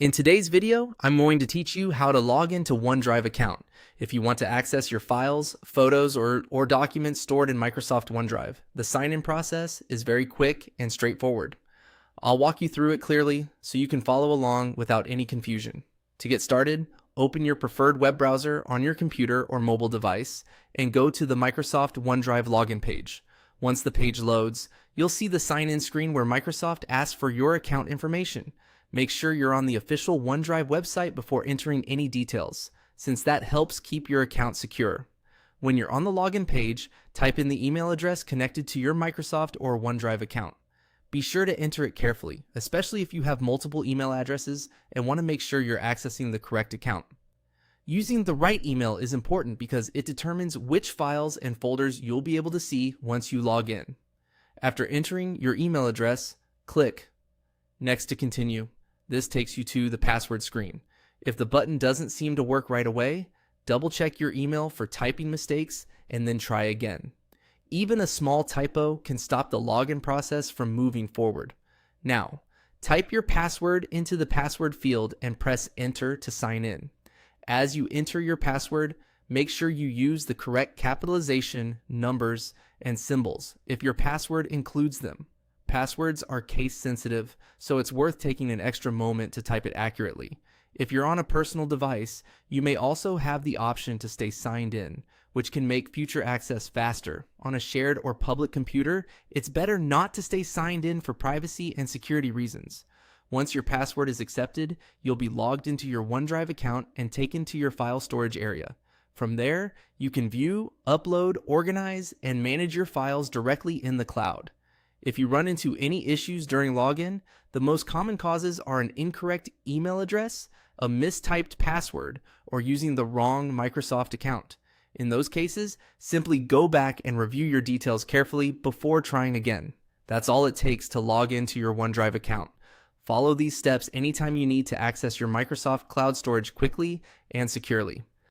In today's video, I'm going to teach you how to log into OneDrive account if you want to access your files, photos, or documents stored in Microsoft OneDrive. The sign-in process is very quick and straightforward. I'll walk you through it clearly so you can follow along without any confusion. To get started, open your preferred web browser on your computer or mobile device and go to the Microsoft OneDrive login page. Once the page loads, you'll see the sign-in screen where Microsoft asks for your account information. Make sure you're on the official OneDrive website before entering any details, since that helps keep your account secure. When you're on the login page, type in the email address connected to your Microsoft or OneDrive account. Be sure to enter it carefully, especially if you have multiple email addresses and want to make sure you're accessing the correct account. Using the right email is important because it determines which files and folders you'll be able to see once you log in. After entering your email address, click Next to continue. This takes you to the password screen. If the button doesn't seem to work right away, double check your email for typing mistakes and then try again. Even a small typo can stop the login process from moving forward. Now, type your password into the password field and press enter to sign in. As you enter your password, make sure you use the correct capitalization, numbers, and symbols if your password includes them. Passwords are case sensitive, so it's worth taking an extra moment to type it accurately. If you're on a personal device, you may also have the option to stay signed in, which can make future access faster. On a shared or public computer, it's better not to stay signed in for privacy and security reasons. Once your password is accepted, you'll be logged into your OneDrive account and taken to your file storage area. From there, you can view, upload, organize, and manage your files directly in the cloud. If you run into any issues during login, the most common causes are an incorrect email address, a mistyped password, or using the wrong Microsoft account. In those cases, simply go back and review your details carefully before trying again. That's all it takes to log into your OneDrive account. Follow these steps anytime you need to access your Microsoft cloud storage quickly and securely.